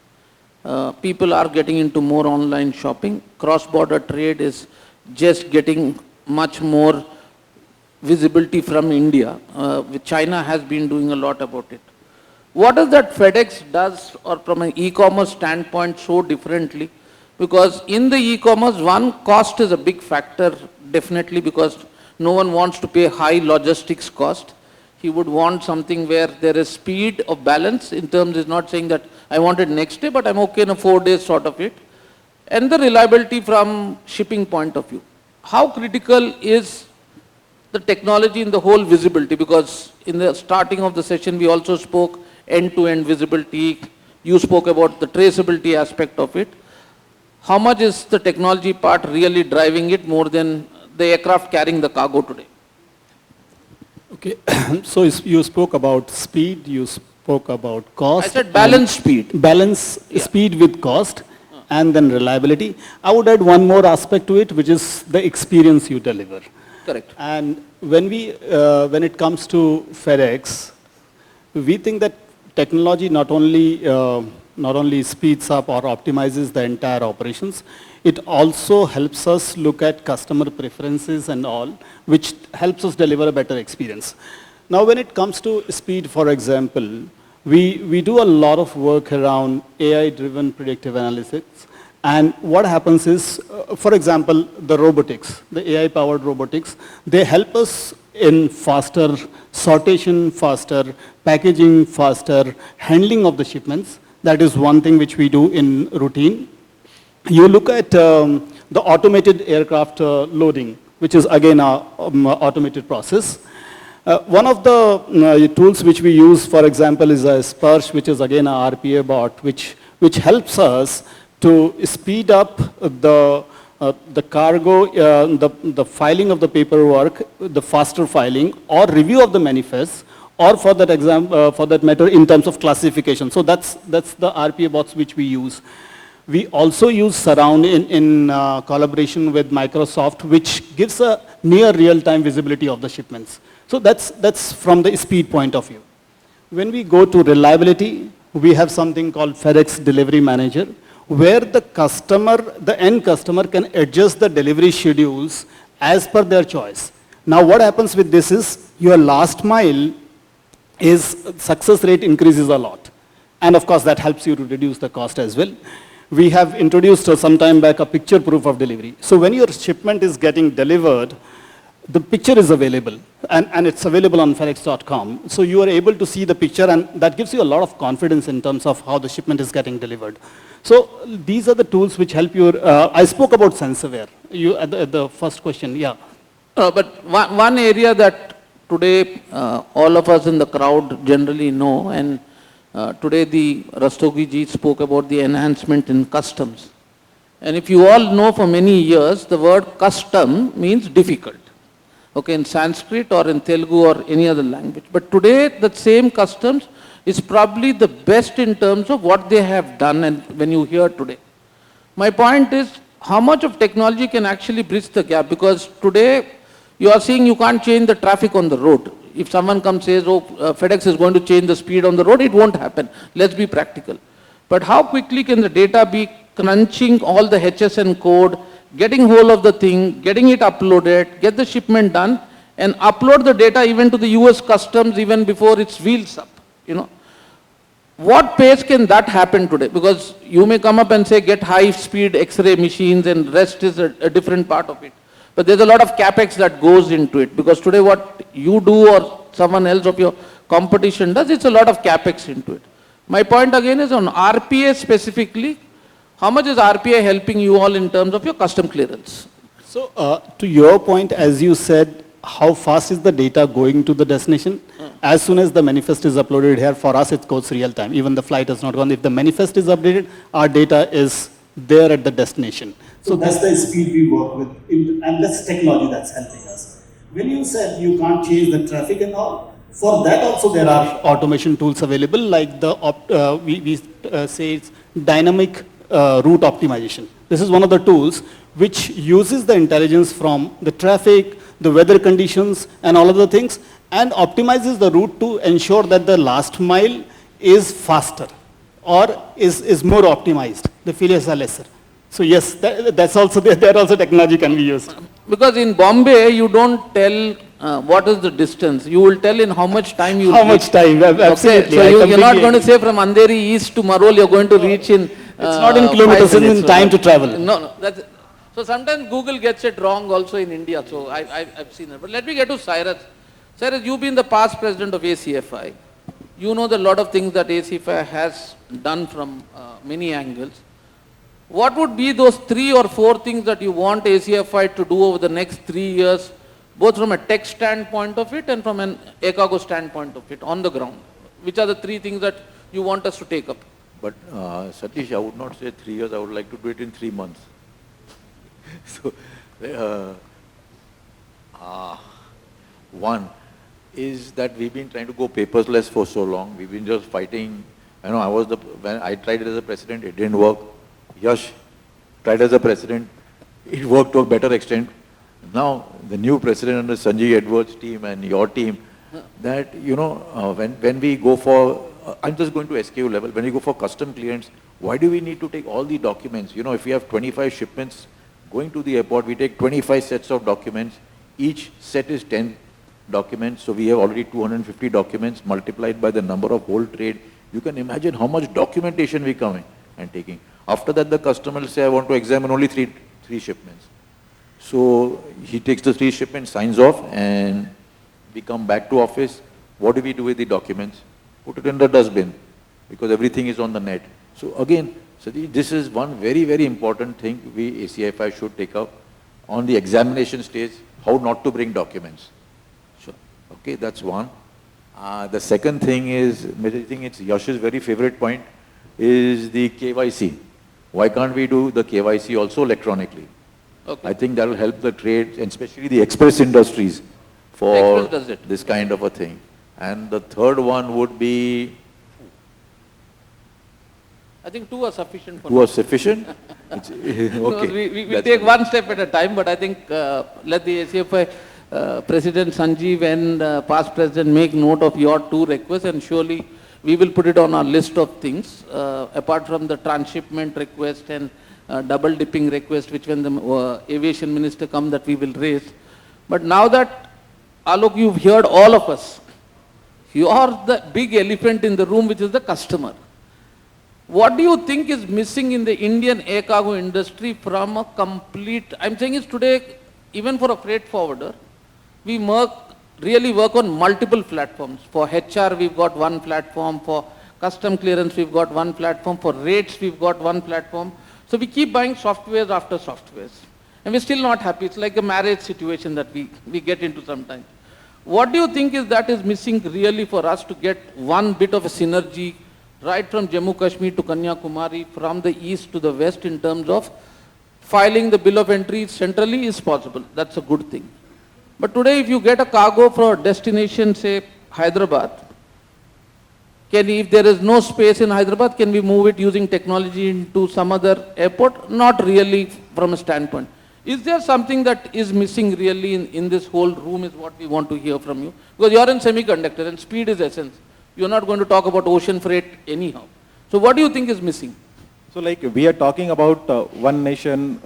People are getting into more online shopping. Cross-border trade is just getting much more visibility from India. China has been doing a lot about it. What is that FedEx does, or from an e-commerce standpoint, so differently? Because in the e-commerce, one, cost is a big factor, definitely, because no one wants to pay high logistics cost. He would want something where there is speed of balance, in terms is not saying that I want it next day, but I'm okay in a 4 days sort of it. And the reliability from shipping point of view. How critical is the technology in the whole visibility? Because in the starting of the session, we also spoke end-to-end visibility. You spoke about the traceability aspect of it. How much is the technology part really driving it more than the aircraft carrying the cargo today? Okay, so you spoke about speed, you spoke about cost. I said balance speed. Balance speed with cost, and then reliability. I would add one more aspect to it, which is the experience you deliver. Correct. And when it comes to FedEx, we think that technology not only speeds up or optimizes the entire operations, it also helps us look at customer preferences and all, which helps us deliver a better experience. Now, when it comes to speed, for example, we do a lot of work around AI-driven predictive analytics. And what happens is, for example, the robotics, the AI-powered robotics, they help us in faster sortation, faster packaging, faster handling of the shipments. That is one thing which we do in routine. You look at the automated aircraft loading, which is again an automated process. One of the tools which we use, for example, is a Sparsh, which is again a RPA bot, which helps us to speed up the cargo, the filing of the paperwork, the faster filing, or review of the manifest, or for that matter, in terms of classification. So that's the RPA bots which we use. We also use Surround in collaboration with Microsoft, which gives a near real-time visibility of the shipments. So that's from the speed point of view. When we go to reliability, we have something called FedEx Delivery Manager, where the end customer can adjust the delivery schedules as per their choice. Now what happens with this is, your last mile success rate increases a lot. And of course that helps you to reduce the cost as well. We have introduced some time back a picture proof of delivery. So when your shipment is getting delivered, the picture is available, and it's available on FedEx.com. So you are able to see the picture, and that gives you a lot of confidence in terms of how the shipment is getting delivered. So these are the tools which help you. I spoke about SensorWare. You at the first question, yeah. But one area that today all of us in the crowd generally know, and today the Rastogi ji spoke about the enhancement in customs. And if you all know, for many years, the word custom means difficult. Okay, in Sanskrit or in Telugu or any other language. But today, the same customs is probably the best in terms of what they have done, and when you hear today. My point is, how much of technology can actually bridge the gap? Because today, you are seeing you can't change the traffic on the road. If someone comes and says, oh, FedEx is going to change the speed on the road, it won't happen. Let's be practical. But how quickly can the data be crunching all the HSN code, getting hold of the thing, getting it uploaded, get the shipment done, and upload the data even to the US customs even before it's wheels up, you know. What pace can that happen today? Because you may come up and say, get high-speed X-ray machines, and rest is a different part of it. But there's a lot of capex that goes into it, because today what you do or someone else of your competition does, it's a lot of capex into it. My point again is on RPA specifically. How much is RPA helping you all in terms of your custom clearance? So to your point, as you said, how fast is the data going to the destination? As soon as the manifest is uploaded here, for us it goes real time. Even the flight has not gone. If the manifest is updated, our data is there at the destination. So that's the speed we work with, and that's technology that's helping us. When you said you can't change the traffic and all, for that also there are automation tools available, like the we say it's dynamic route optimization. This is one of the tools which uses the intelligence from the traffic, the weather conditions, and all of the things, and optimizes the route to ensure that the last mile is faster or is more optimized. The failures are lesser. So yes, that's also there also technology can be used. Because in Bombay, you don't tell what is the distance. You will tell in how much time you How much time, absolutely. Okay, so you're not going to say from Andheri East to Marol, you're going to reach in it's not in kilometers, it's in time to travel. No, that's it. So sometimes Google gets it wrong also in India, so I've seen it. But let me get to Cyrus. Cyrus, you've been the past president of ACFI. You know the lot of things that ACFI has done from many angles. What would be those 3 or 4 things that you want ACFI to do over the next 3 years, both from a tech standpoint of it and from an ECAGO standpoint of it, on the ground? Which are the 3 things that you want us to take up? But Satish, I would not say 3 years, I would like to do it in 3 months. So, one is that we've been trying to go paperless for so long. We've been just fighting. I know when I tried it as a president, it didn't work. Yash tried as a president, it worked to a better extent. Now, the new president under Sanjay Edwards' team and your team, that, you know, when we go for, I'm just going to SKU level, when we go for custom clearance, why do we need to take all the documents? You know, if we have 25 shipments going to the airport, we take 25 sets of documents. Each set is 10 documents, so we have already 250 documents multiplied by the number of whole trade. You can imagine how much documentation we come in and taking. After that, the customer will say, I want to examine only three shipments. So he takes the 3 shipments, signs off, and we come back to office. What do we do with the documents? Put it in the dustbin, because everything is on the net. So again, Satish, this is one very, very important thing we ACFI should take up on the examination stage, how not to bring documents. Sure. Okay, that's one. The second thing is, I think it's Yash's very favorite point, is the KYC. Why can't we do the KYC also electronically? Okay. I think that will help the trade, and especially the express industries, for this kind of a thing. And the third one would be... I think 2 are sufficient for 2 are sufficient? Okay. No, we take one step at a time, but I think let the ACFI President Sanjeev and past President make note of your 2 requests, and surely we will put it on our list of things, apart from the transshipment request and double dipping request, which when the aviation minister comes, that we will raise. But now that, Alok, you've heard all of us, you are the big elephant in the room, which is the customer. What do you think is missing in the Indian air cargo industry from a complete, I'm saying is today, even for a freight forwarder, we really work on multiple platforms. For HR, we've got one platform. For custom clearance, we've got one platform. For rates, we've got one platform. So we keep buying softwares after softwares. And we're still not happy. It's like a marriage situation that we get into sometimes. What do you think is missing really for us to get one bit of a synergy right from Jammu Kashmir to Kanyakumari, from the east to the west, in terms of filing the bill of entry centrally is possible. That's a good thing. But today if you get a cargo for a destination, say Hyderabad, if there is no space in Hyderabad, can we move it using technology into some other airport? Not really from a standpoint. Is there something that is missing really in this whole room is what we want to hear from you? Because you are in semiconductor and speed is essence. You're not going to talk about ocean freight anyhow. So what do you think is missing? So like we are talking about one nation,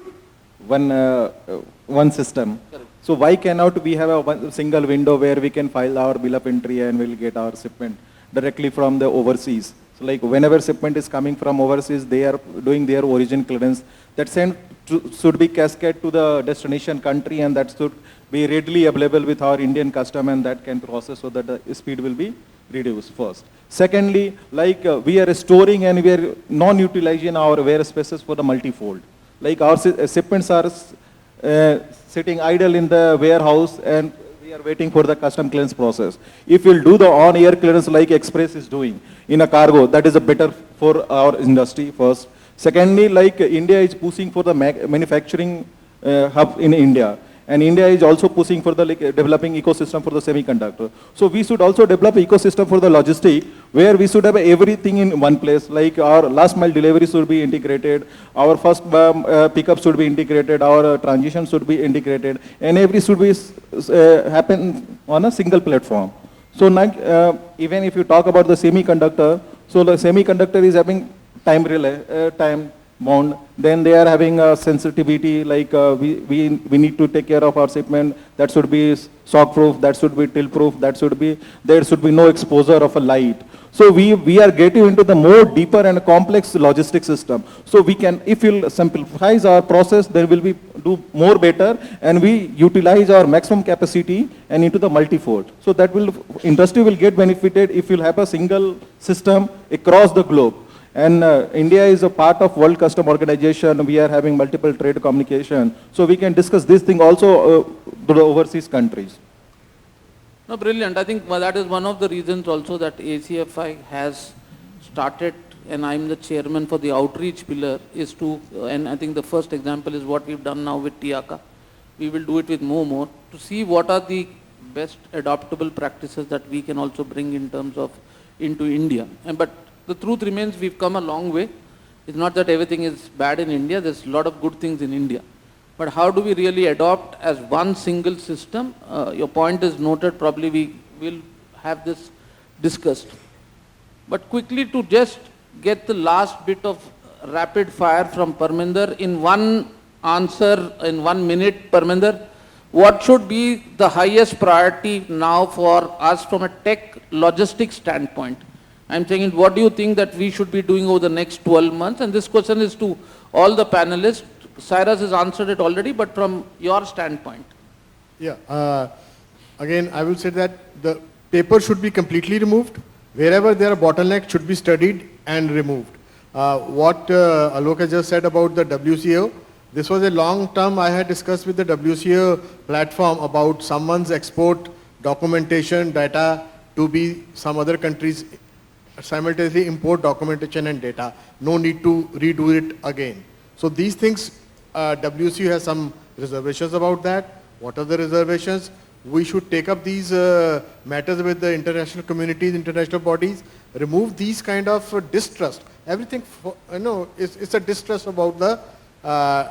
one system. Correct. So why cannot we have a one single window where we can file our bill of entry and we'll get our shipment directly from the overseas? So like whenever shipment is coming from overseas, they are doing their origin clearance. That should be cascade to the destination country, and that should be readily available with our Indian custom, and that can process so that the speed will be reduced first. Secondly, like we are storing and we are non-utilizing our ware spaces for the multifold. Like our shipments are sitting idle in the warehouse and we are waiting for the custom clearance process. If we'll do the on-air clearance like Express is doing in a cargo, that is a better for our industry first. Secondly, like India is pushing for the manufacturing hub in India. And India is also pushing for the developing ecosystem for the semiconductor. So we should also develop ecosystem for the logistic where we should have everything in one place. Like our last mile delivery should be integrated, our first pickup should be integrated, our transition should be integrated, and every should be happen on a single platform. So now, even if you talk about the semiconductor, so the semiconductor is having time relay, time bound, then they are having a sensitivity, like we need to take care of our shipment, that should be shock proof, that should be tilt proof, there should be no exposure of a light. So we are getting into the more deeper and complex logistic system. So we can, if we'll simplify our process, then we'll be do more better, and we utilize our maximum capacity and into the multi-fold. So that will, industry will get benefited if you'll have a single system across the globe. And India is a part of World Custom Organization. We are having multiple trade communication. So we can discuss this thing also to the overseas countries. No, brilliant. I think that is one of the reasons also that ACFI has started, and I'm the chairman for the outreach pillar, is to, and I think the first example is what we've done now with Tiaka. We will do it with more, to see what are the best adoptable practices that we can also bring in terms of into India. But the truth remains, we've come a long way. It's not that everything is bad in India. There's a lot of good things in India. But how do we really adopt as one single system? Your point is noted. Probably we will have this discussed. But quickly, to just get the last bit of rapid fire from Parminder in one answer, in 1 minute, Parminder, what should be the highest priority now for us from a tech logistics standpoint? I'm saying, what do you think that we should be doing over the next 12 months? And this question is to all the panelists. Cyrus has answered it already, but from your standpoint. Yeah, again, I will say that the paper should be completely removed. Wherever there are bottlenecks should be studied and removed. What Alok just said about the WCO, this was a long term I had discussed with the WCO platform about someone's export documentation data to be some other countries simultaneously import documentation and data. No need to redo it again. So these things, WCO has some reservations about that. What are the reservations? We should take up these matters with the international communities, international bodies, remove these kind of distrust. Everything, it's a distrust about the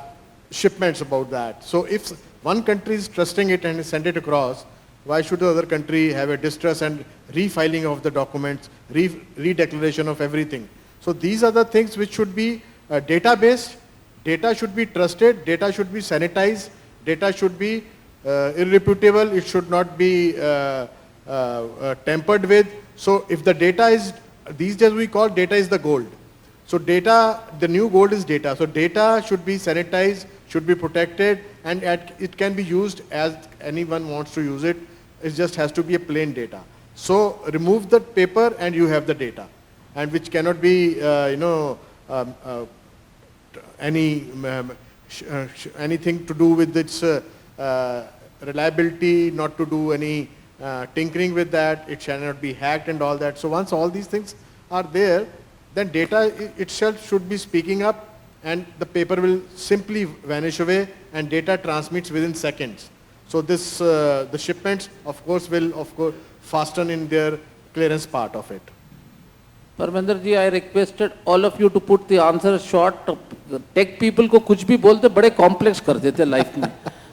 shipments about that. So if one country is trusting it and send it across, why should the other country have a distrust and refiling of the documents, redeclaration of everything? So these are the things which should be data-based, data should be trusted, data should be sanitized, data should be irreputable, it should not be tampered with. So if the data is, these days we call data is the gold. So data, the new gold is data. So data should be sanitized, should be protected, and it can be used as anyone wants to use it. It just has to be a plain data. So remove the paper and you have the data, and which cannot be, anything to do with its reliability, not to do any tinkering with that, it shall not be hacked and all that. So once all these things are there, then data itself should be speaking up, and the paper will simply vanish away and data transmits within seconds. So this, the shipments of course will fasten in their clearance part of it. Parminder ji, I requested all of you to put the answer short. Tech people को कुछ भी बोलते बड़े complex कर देते life में.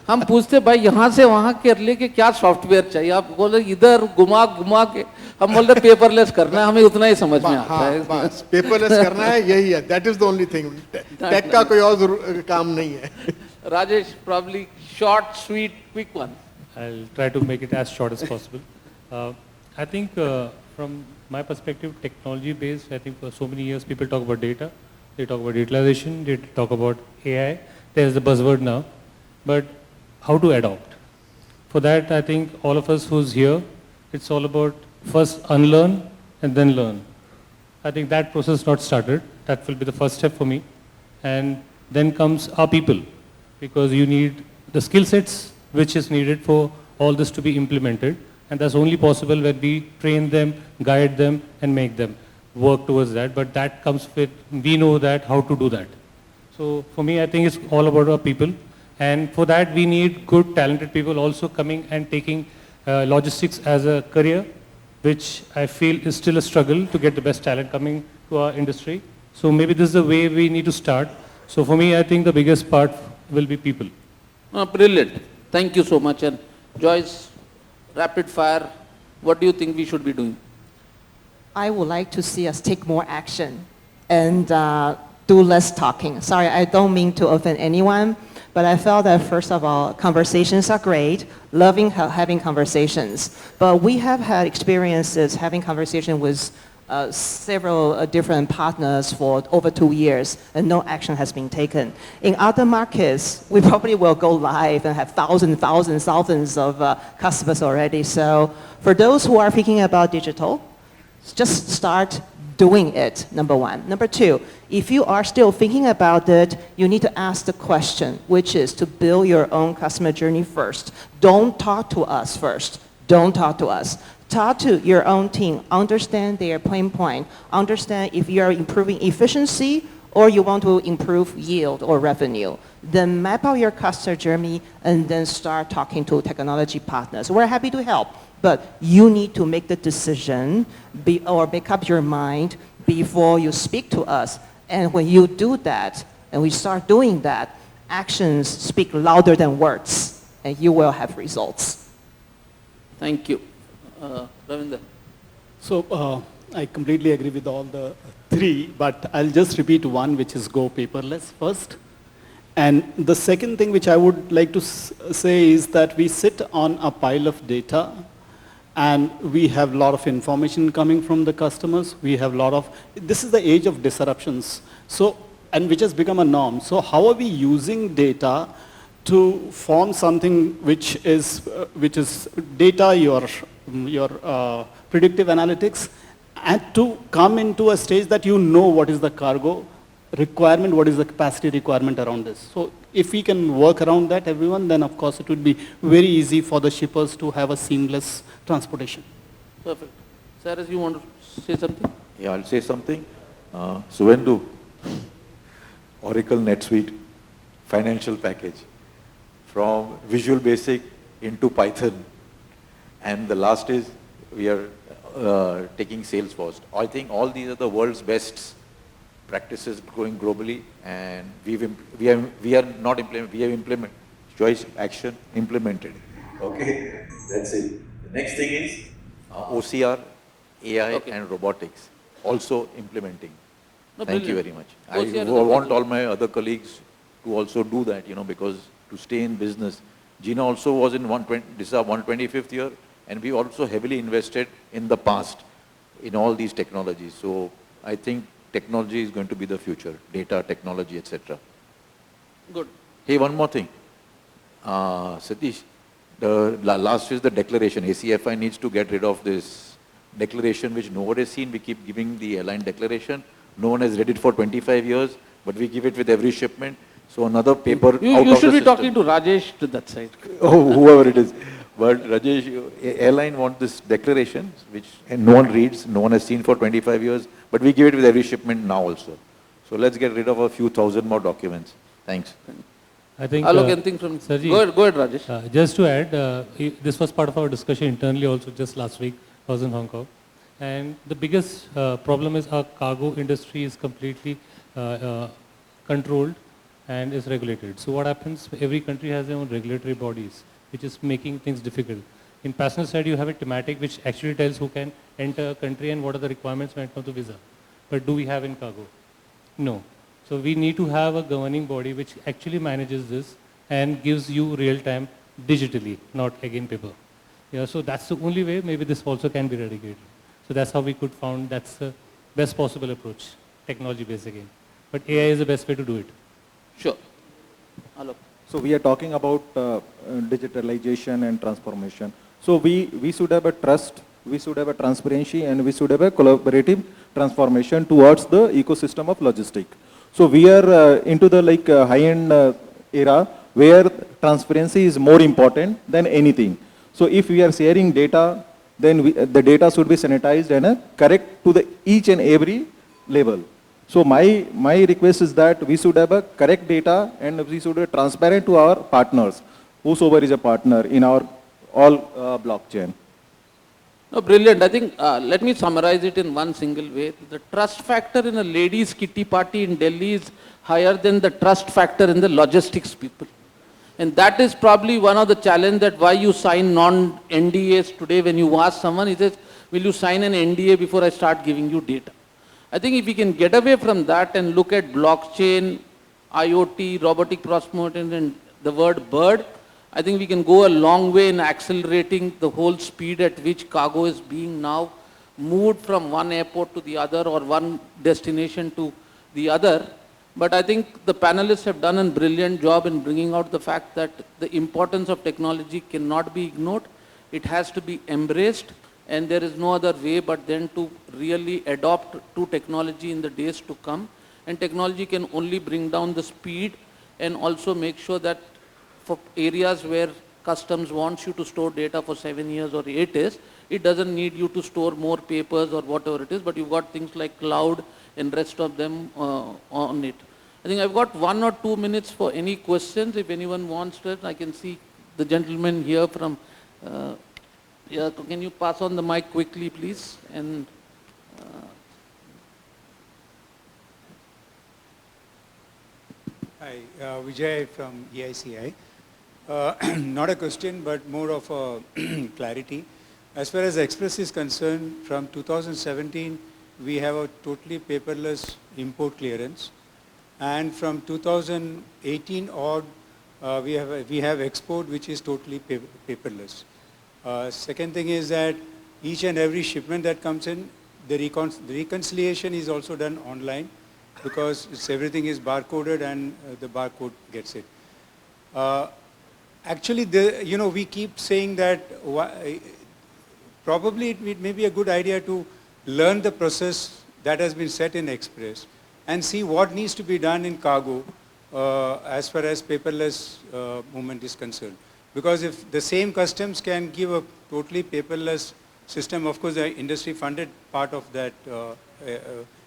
हम पूछते भाई यहाँ से वहाँ कर लेके क्या सॉफ्टवेयर चाहिए, आप बोले इधर घुमा घुमा के, हम बोलते पेपरलेस करना है, हमें उतना ही समझ में आता है. बस पेपरलेस करना है, यही है, that is the only thing. Take का कोई और काम नहीं है. Rajesh, probably short, sweet, quick one. I'll try to make it as short as possible. I think from my perspective, technology based, I think for so many years people talk about data, they talk about utilization, they talk about AI, there's the buzzword now, but how to adopt? For that, I think all of us who's here, it's all about first unlearn and then learn. I think that process not started, that will be the first step for me, and then comes our people, because you need the skill sets which is needed for all this to be implemented, and that's only possible when we train them, guide them, and make them work towards that. But that comes with, we know that, how to do that. So for me, I think it's all about our people, and for that we need good, talented people also coming and taking logistics as a career, which I feel is still a struggle to get the best talent coming to our industry. So maybe this is the way we need to start. So for me, I think the biggest part will be people. Brilliant. Thank you so much. And Joyce, rapid fire, what do you think we should be doing? I would like to see us take more action and do less talking. Sorry, I don't mean to offend anyone, but I felt that first of all, conversations are great, loving having conversations. But we have had experiences having conversation with several different partners for over 2 years, and no action has been taken. In other markets, we probably will go live and have thousands of customers already. So for those who are thinking about digital, just start doing it, number one. Number two, if you are still thinking about it, you need to ask the question, which is to build your own customer journey first. Don't talk to us first. Don't talk to us. Talk to your own team, understand their pain point, understand if you are improving efficiency or you want to improve yield or revenue. Then map out your customer journey and then start talking to technology partners. We're happy to help, but you need to make the decision or make up your mind before you speak to us. And when you do that, and we start doing that, actions speak louder than words, and you will have results. Thank you. Ravinder. So I completely agree with all the three, but I'll just repeat one, which is go paperless first. And the second thing which I would like to say is that we sit on a pile of data, and we have a lot of information coming from the customers. We have a lot of, this is the age of disruptions, so, and which has become a norm. So how are we using data to form something which is data, your predictive analytics, and to come into a stage that you know what is the cargo requirement, what is the capacity requirement around this. So if we can work around that, everyone, then of course it would be very easy for the shippers to have a seamless transportation. Perfect. Cyrus, you want to say something? Yeah, I'll say something. Suvendu, Oracle NetSuite, financial package, from Visual Basic into Python. And the last is we are taking Salesforce. I think all these are the world's best practices going globally, and we have implemented choice action implemented. Okay, that's it. The next thing is OCR, AI, Okay. and robotics also implementing. No, Thank you brilliant. very much. OCR I is want all my other colleagues to also do that, because to stay in business. Gina also was in this is our 125th year, and we also heavily invested in the past in all these technologies. So I think technology is going to be the future, data, technology, etc. Good. Hey, one more thing. Satish, last is the declaration. ACFI needs to get rid of this declaration which no one has seen. We keep giving the airline declaration. No one has read it for 25 years, but we give it with every shipment. So another paper out You of the should be system. talking to Rajesh to that side. Oh, whoever it is. But Rajesh, airline wants this declaration, which and no one reads, no one has seen for 25 years, but we give it with every shipment now also. So let's get rid of a few thousand more documents. Thanks. I think, Alok, anything from... Sarji, Go ahead, Rajesh. just to add, this was part of our discussion internally also just last week. I was in Hong Kong. And the biggest problem is our cargo industry is completely controlled and is regulated. So what happens, every country has their own regulatory bodies, which is making things difficult. In passenger side, you have a thematic which actually tells who can enter a country and what are the requirements when it comes to visa. But do we have in cargo? No. So we need to have a governing body which actually manages this and gives you real time digitally, not again paper. Yeah, so that's the only way maybe this also can be eradicated. So that's how we could found that's the best possible approach, technology based again. But AI is the best way to do it. Sure. Alok. So we are talking about digitalization and transformation. So we should have a trust, we should have a transparency, and we should have a collaborative transformation towards the ecosystem of logistics. So we are into the high-end era where transparency is more important than anything. So if we are sharing data, then the data should be sanitized and correct to the each and every level. So my request is that we should have a correct data and we should be transparent to our partners, whosoever is a partner in our all blockchain. No, brilliant. I think, let me summarize it in one single way. The trust factor in a ladies' kitty party in Delhi is higher than the trust factor in the logistics people. And that is probably one of the challenges that why you sign non-NDAs today when you ask someone, he says, will you sign an NDA before I start giving you data? I think if we can get away from that and look at blockchain, IoT, robotic process motion, and the word bird, I think we can go a long way in accelerating the whole speed at which cargo is being now moved from one airport to the other or one destination to the other. But I think the panelists have done a brilliant job in bringing out the fact that the importance of technology cannot be ignored. It has to be embraced, and there is no other way but then to really adopt to technology in the days to come. And technology can only bring down the speed and also make sure that for areas where customs wants you to store data for 7 years or 8 years, it doesn't need you to store more papers or whatever it is, but you've got things like cloud and rest of them on it. I think I've got 1 or 2 minutes for any questions. If anyone wants to, I can see the gentleman here from, yeah, can you pass on the mic quickly, please? And Hi, Vijay from ACFI. Not a question, but more of a clarity. As far as Express is concerned, from 2017, we have a totally paperless import clearance. And from 2018 odd, we have export, which is totally paperless. Second thing is that each and every shipment that comes in, the reconciliation is also done online because everything is barcoded and the barcode gets it. Actually, we keep saying that probably it may be a good idea to learn the process that has been set in Express and see what needs to be done in cargo as far as paperless movement is concerned. Because if the same customs can give a totally paperless system, of course the industry funded part of that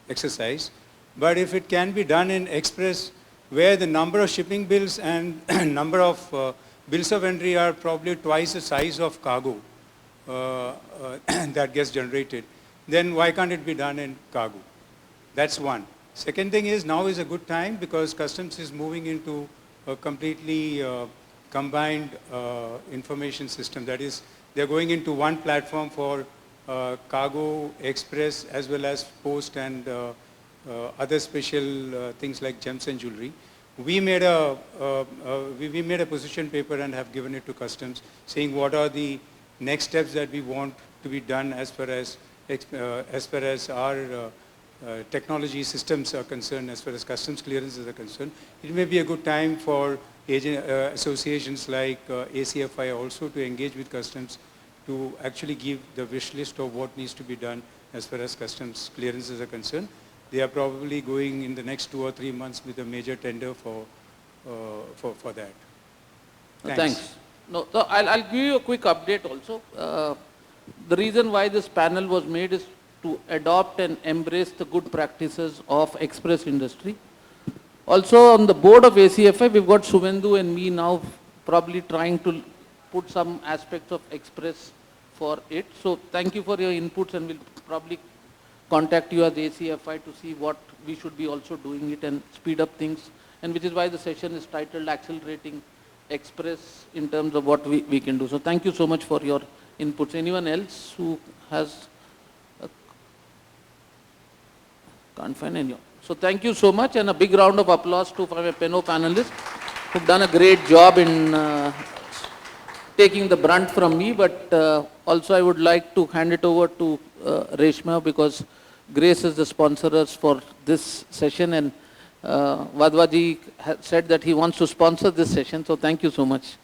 exercise, but if it can be done in Express where the number of shipping bills and number of bills of entry are probably twice the size of cargo that gets generated, then why can't it be done in cargo? That's one. Second thing is now is a good time because customs is moving into a completely combined information system. That is, they're going into one platform for cargo, express, as well as post and other special things like gems and jewelry. We made a position paper and have given it to customs, saying what are the next steps that we want to be done as far as our technology systems are concerned, as far as customs clearances are concerned, it may be a good time for associations like ACFI also to engage with customs to actually give the wish list of what needs to be done as far as customs clearances are concerned. They are probably going in the next 2 or 3 months with a major tender for that. Thanks. No, so I'll give you a quick update also. The reason why this panel was made is to adopt and embrace the good practices of express industry. Also on the board of ACFI, we've got Suvendu and me now probably trying to put some aspects of express for it. So thank you for your inputs, and we'll probably contact you as ACFI to see what we should be also doing it and speed up things, and which is why the session is titled Accelerating Express in terms of what we can do. So thank you so much for your inputs. Anyone else who has, can't find anyone. So thank you so much, and a big round of applause to my panelists who've done a great job in taking the brunt from me, but also I would like to hand it over to Reshma, because Grace is the sponsors for this session, and Vadwaji said that he wants to sponsor this session, so thank you so much.